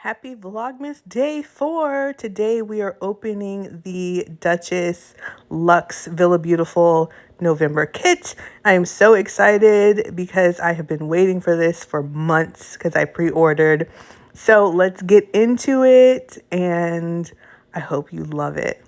Happy Vlogmas Day 4. Today we are opening the Duchess Luxe VillaBeautifful November kit. I am so excited because I have been waiting for this for months because I pre-ordered. So let's get into it and I hope you love it.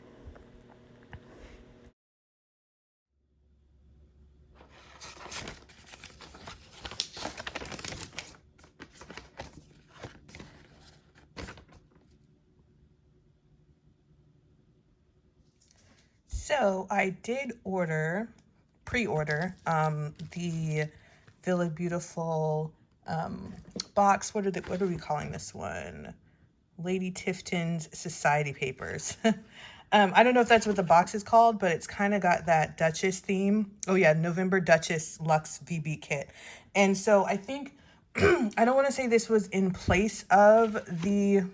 So I did pre-order the VillaBeautifful box. What are we calling this one? Lady Tifton's Society Papers. I don't know if that's what the box is called, but it's kind of got that Duchess theme. Oh yeah, November Duchess Luxe VB kit. And so I think, I don't want to say this was in place of the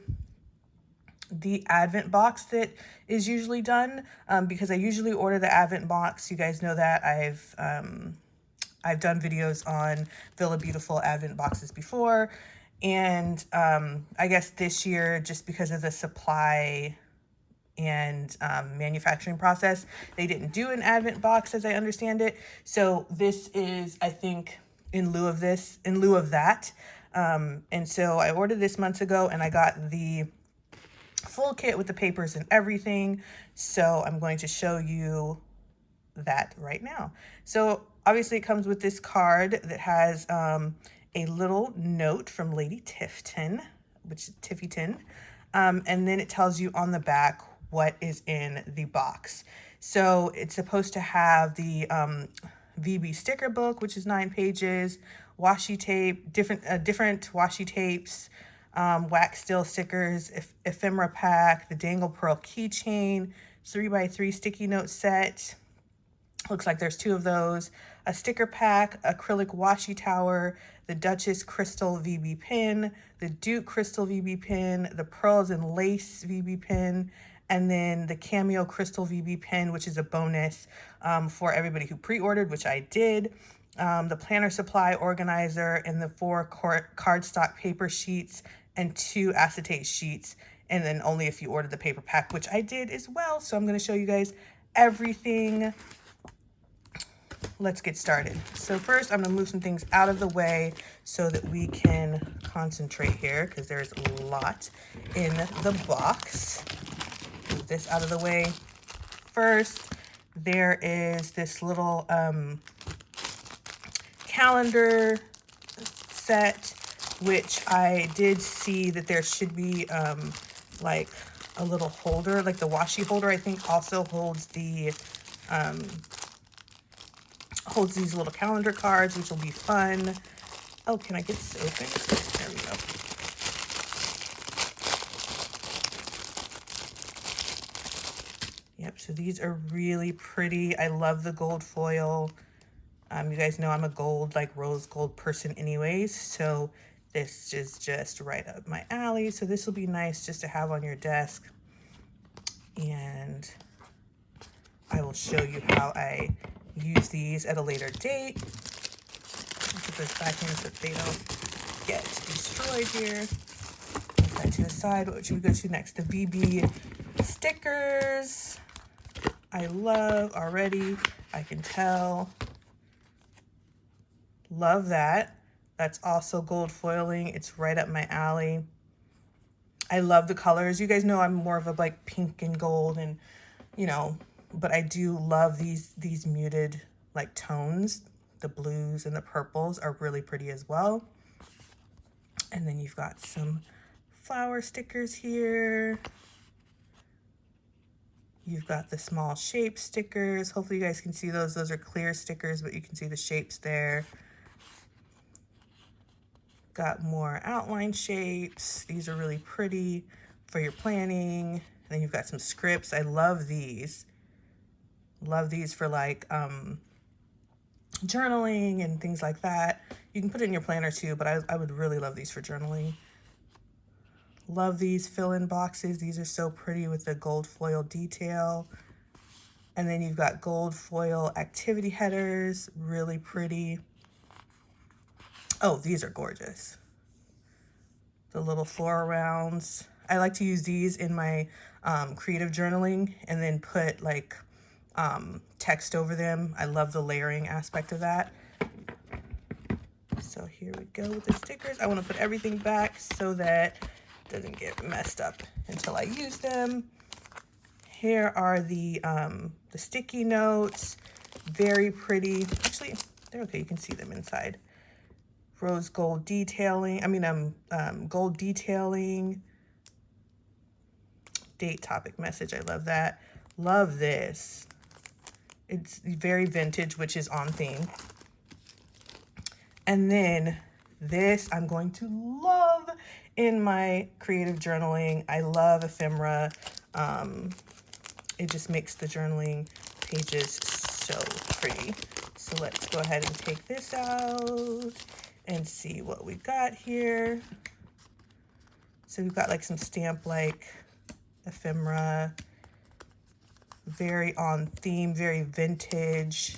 advent box that is usually done, because I usually order the advent box. You guys know that I've done videos on VillaBeautifful advent boxes before, and I guess this year, just because of the supply and manufacturing process, they didn't do an advent box as I understand it. So this is, I think, in lieu of that. And so I ordered this months ago and I got the full kit with the papers and everything. So I'm going to show you that right now. So obviously it comes with this card that has a little note from Lady Tifton, which is Tiffyton. And then it tells you on the back what is in the box. So it's supposed to have the VB sticker book, which is 9 pages, washi tape, different washi tapes, wax steel stickers, ephemera pack, the dangle pearl keychain, 3x3 sticky note set. Looks like there's 2 of those, a sticker pack, acrylic washi tower, the Duchess crystal VB pin, the Duke crystal VB pin, the pearls and lace VB pin, and then the cameo crystal VB pin, which is a bonus for everybody who pre-ordered, which I did. The planner supply organizer and the 4 cardstock paper sheets and 2 acetate sheets, and then only if you ordered the paper pack, which I did as well. So I'm going to show you guys everything. Let's get started. So first I'm going to move some things out of the way so that we can concentrate here, because there's a lot in the box. Move this out of the way first. There is this little calendar set, which I did see that there should be like a little holder, like the washi holder I think also holds the holds these little calendar cards, which will be fun. Oh, can I get this open? There we go. Yep, so these are really pretty. I love the gold foil. You guys know I'm a gold, like rose gold person anyways, so this is just right up my alley. So this will be nice just to have on your desk. And I will show you how I use these at a later date. I'll put those back in so that they don't get destroyed here. Put that to the side. What should we go to next? The VB stickers. I love already. I can tell. Love that. That's also gold foiling. It's right up my alley. I love the colors. You guys know I'm more of a like pink and gold, and you know, but I do love these muted like tones. The blues and the purples are really pretty as well. And then you've got some flower stickers here. You've got the small shape stickers. Hopefully you guys can see those. Those are clear stickers, but you can see the shapes there. Got more outline shapes. These are really pretty for your planning. And then you've got some scripts. I love these. Love these for like journaling and things like that. You can put it in your planner too, but I would really love these for journaling. Love these fill-in boxes. These are so pretty with the gold foil detail. And then you've got gold foil activity headers, really pretty. Oh, these are gorgeous. the little floral rounds. I like to use these in my creative journaling and then put like text over them. I love the layering aspect of that. So here we go with the stickers. I want to put everything back so that it doesn't get messed up until I use them. Here are the sticky notes. Very pretty. Actually, they're okay. You can see them inside. Rose gold detailing. Gold detailing. Date, topic, message. I love that. Love this. It's very vintage, which is on theme. And then this I'm going to love in my creative journaling. I love ephemera. It just makes the journaling pages so pretty. So let's go ahead and take this out and see what we got here. So we've got like some stamp like ephemera, very on theme, very vintage.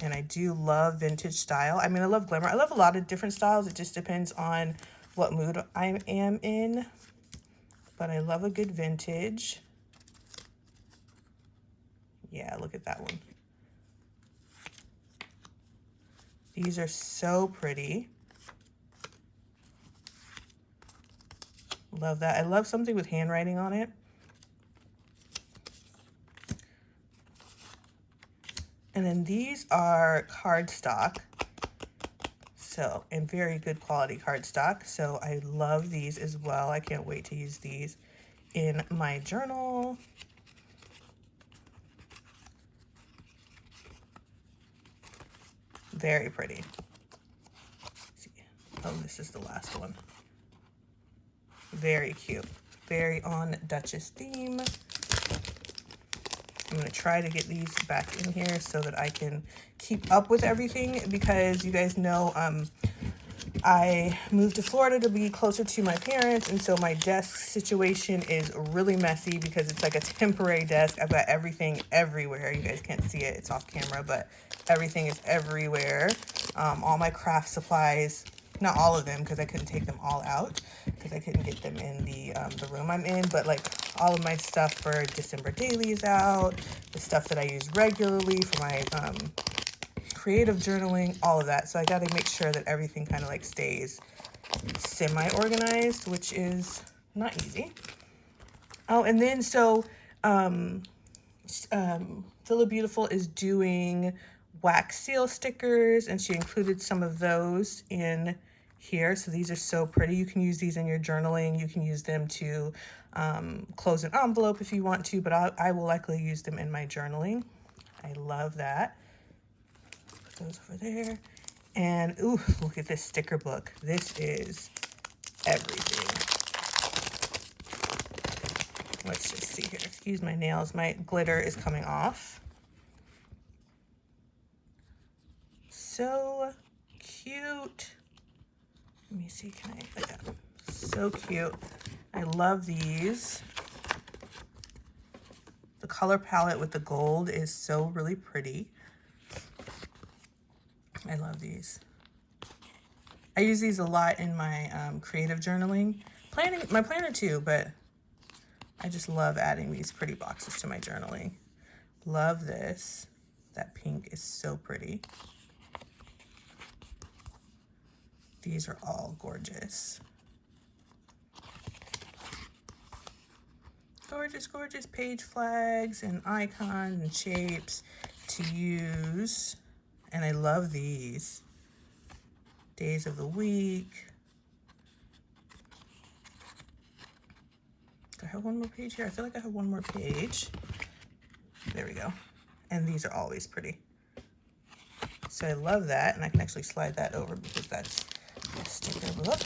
And I do love vintage style. I mean, I love glamour. I love a lot of different styles. It just depends on what mood I am in. But I love a good vintage. Yeah, look at that one. These are so pretty. Love that. I love something with handwriting on it. And then these are cardstock. So, and very good quality cardstock. So I love these as well. I can't wait to use these in my journal. Very pretty. Let's see. Oh, this is the last one. Very cute. Very on Duchess theme. I'm going to try to get these back in here so that I can keep up with everything, because you guys know I moved to Florida to be closer to my parents, and so my desk situation is really messy because it's like a temporary desk. I've got everything everywhere. You guys can't see it. It's off camera, but everything is everywhere. All my craft supplies, not all of them because I couldn't take them all out because I couldn't get them in the room I'm in, but like all of my stuff for December dailies out, the stuff that I use regularly for my creative journaling, all of that. So I got to make sure that everything kind of like stays semi-organized, which is not easy. Oh, and then so VillaBeautifful is doing wax seal stickers, and she included some of those in here. So these are so pretty. You can use these in your journaling. You can use them to close an envelope if you want to, but I will likely use them in my journaling. I love that. Put those over there. And ooh, look at this sticker book. This is everything. Let's just see here. Excuse my nails. My glitter is coming off. So cute. Let me see, can I, like that. So cute. I love these. The color palette with the gold is so really pretty. I love these. I use these a lot in my creative journaling. My planner too, but I just love adding these pretty boxes to my journaling. Love this. That pink is so pretty. These are all gorgeous. Gorgeous, gorgeous page flags and icons and shapes to use. And I love these. Days of the week. Do I have one more page here? I feel like I have one more page. There we go. And these are always pretty. So I love that. And I can actually slide that over because that's a sticker book.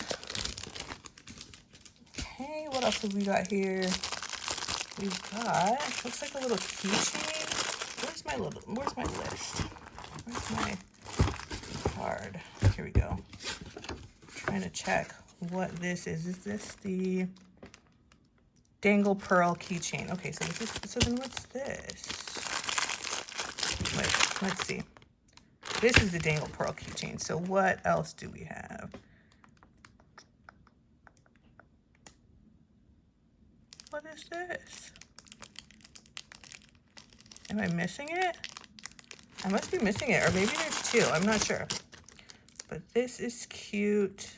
Okay, what else have we got here? We've got, looks like a little keychain. Where's my list? Where's my card? Here we go. Trying to check what this is. Is this the dangle pearl keychain? Okay, so this is, so then what's this? Wait, let's see. This is the dangle pearl keychain. So what else do we have? this? Am I missing it? I must be missing it, or maybe there's two. I'm not sure. But this is cute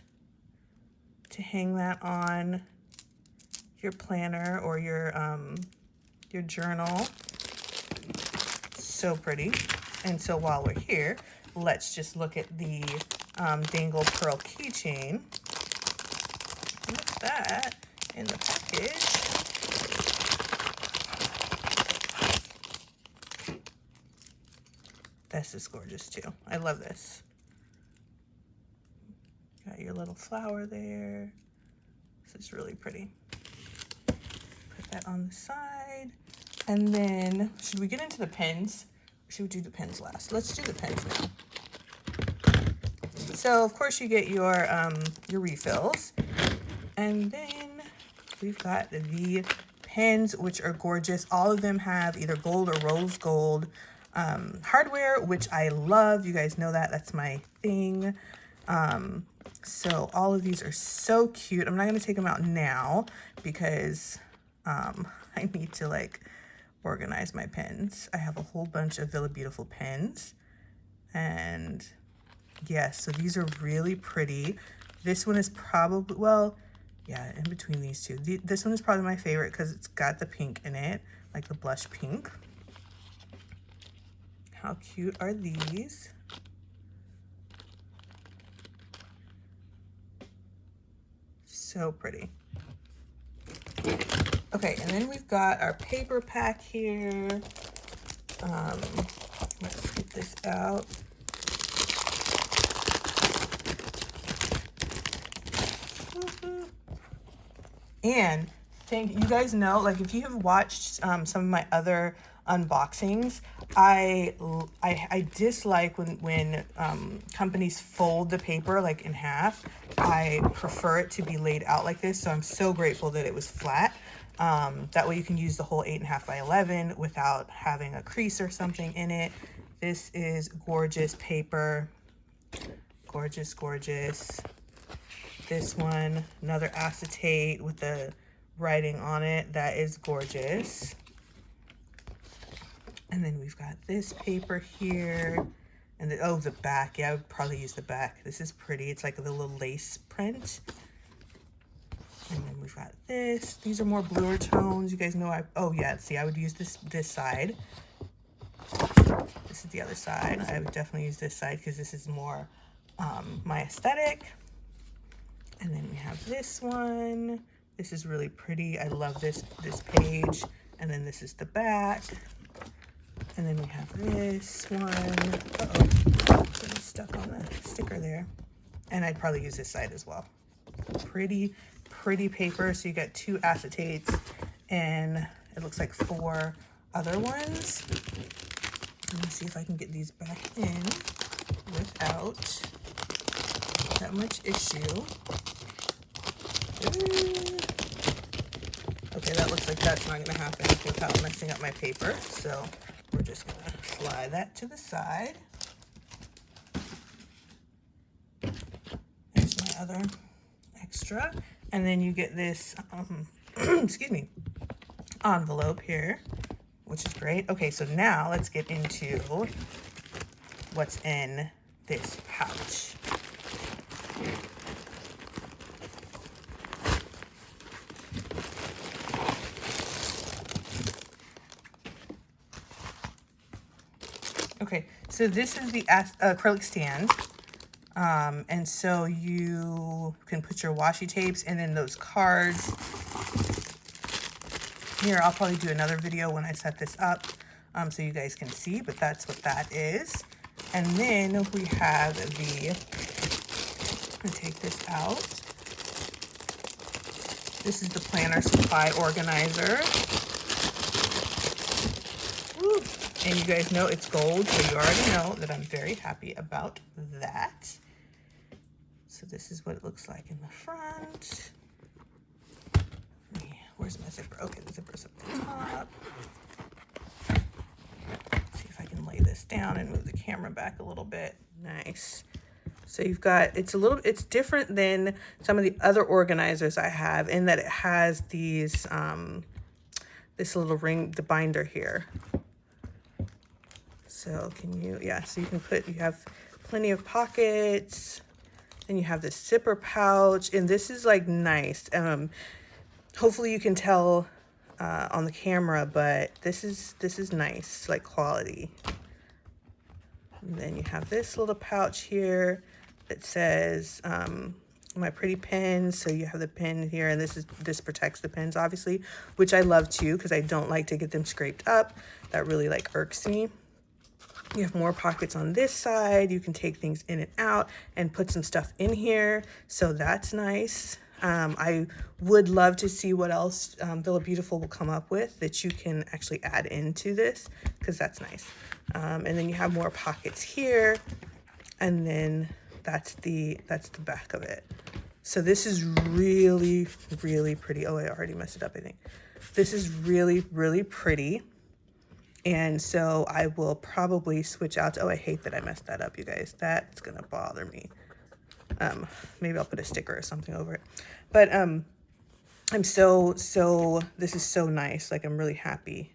to hang that on your planner or your journal. So pretty. And so while we're here, let's just look at the dangle pearl keychain. What's that in the package? This is gorgeous too. I love this. Got your little flower there. This is really pretty. Put that on the side. And then, should we get into the pens? Or should we do the pens last? Let's do the pens now. So of course you get your refills. And then we've got the pens, which are gorgeous. All of them have either gold or rose gold hardware, which I love. You guys know that. That's my thing. So all of these are so cute. I'm not going to take them out now because I need to like organize my pens. I have a whole bunch of VillaBeautifful pens. And yes, so these are really pretty. This one is probably, well, yeah, in between these two. This one is probably my favorite because it's got the pink in it, like the blush pink. How cute are these? So pretty. Okay, and then we've got our paper pack here. Let's get this out. And you guys know, like if you have watched some of my other unboxings, I dislike when companies fold the paper like in half. I prefer it to be laid out like this, so I'm so grateful that it was flat. That way you can use the whole 8.5 by 11 without having a crease or something in it. This is gorgeous paper. Gorgeous, gorgeous. This one, another acetate with the writing on it. That is gorgeous. And then we've got this paper here. And the back. Yeah, I would probably use the back. This is pretty. It's like a little lace print. And then we've got this. These are more bluer tones. You guys know I would use this side. This is the other side. I would definitely use this side because this is more my aesthetic. And then we have this one. This is really pretty. I love this page. And then this is the back. And then we have this one. Uh-oh, getting stuck on the sticker there. And I'd probably use this side as well. Pretty, pretty paper. So you got 2 acetates and it looks like 4 other ones. Let me see if I can get these back in without that much issue. Okay, that looks like that's not gonna happen without messing up my paper. So we're just gonna slide that to the side. There's my other extra. And then you get this, excuse me, envelope here, which is great. Okay, so now let's get into what's in this pouch. Okay, so this is the acrylic stand. And so you can put your washi tapes and then those cards. Here, I'll probably do another video when I set this up so you guys can see, but that's what that is. And then we have the, I'm gonna take this out. This is the planner supply organizer. Woo. And you guys know it's gold, so you already know that I'm very happy about that. So this is what it looks like in the front. Where's my zipper? Okay, the zipper's up the top. See if I can lay this down and move the camera back a little bit. Nice. So you've got, it's different than some of the other organizers I have in that it has these this little ring, the binder here. So can you, yeah, so you can put, you have plenty of pockets, and you have this zipper pouch, and this is like nice. Hopefully you can tell on the camera, but this is nice, like quality. And then you have this little pouch here that says my pretty pens. So you have the pen here, and this protects the pens, obviously, which I love too, because I don't like to get them scraped up. That really like irks me. You have more pockets on this side. You can take things in and out and put some stuff in here. So that's nice. I would love to see what else VillaBeautifful will come up with that you can actually add into this, because that's nice. And then you have more pockets here, and then that's the back of it. So this is really, really pretty. Oh, I already messed it up, I think. This is really, really pretty. And so I will probably switch out. Oh, I hate that I messed that up, you guys. That's gonna bother me. Maybe I'll put a sticker or something over it. But I'm this is so nice. Like, I'm really happy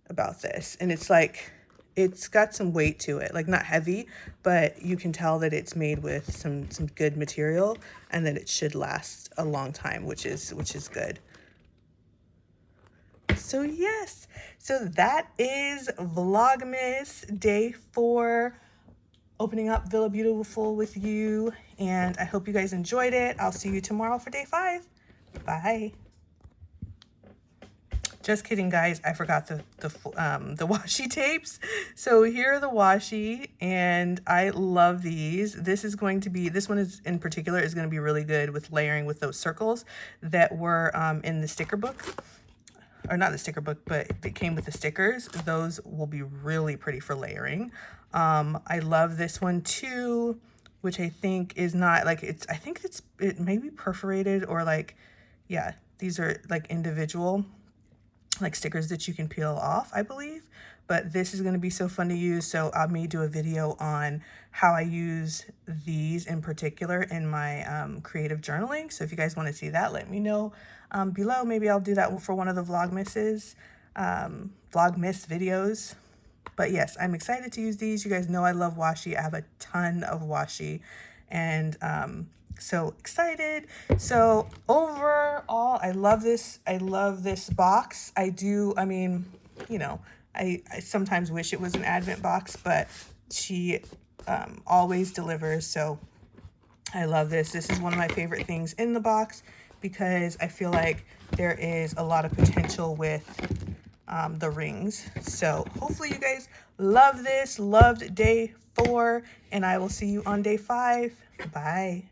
about this. And it's like, it's got some weight to it, like not heavy, but you can tell that it's made with some good material, and that it should last a long time, which is good. So yes, so that is Vlogmas day 4, opening up VillaBeautifful with you, and I hope you guys enjoyed it. I'll see you tomorrow for day 5. Bye. Just kidding, guys. I forgot the washi tapes. So here are the washi, and I love these. This one is in particular is going to be really good with layering with those circles that were in the sticker book. Or not the sticker book, but it came with the stickers. Those will be really pretty for layering. I love this one too, which I think is not like, it may be perforated, or like, yeah, these are like individual like stickers that you can peel off, I believe. But this is going to be so fun to use. So I may do a video on how I use these in particular in my creative journaling. So if you guys want to see that, let me know below. Maybe I'll do that for one of the Vlogmas videos. But yes, I'm excited to use these. You guys know I love washi. I have a ton of washi, and so excited. So overall, I love this. I love this box. I mean, you know, I sometimes wish it was an Advent box, but she always delivers. So I love this. This is one of my favorite things in the box, because I feel like there is a lot of potential with the rings. So hopefully you guys love this, loved day 4, and I will see you on day 5. Bye.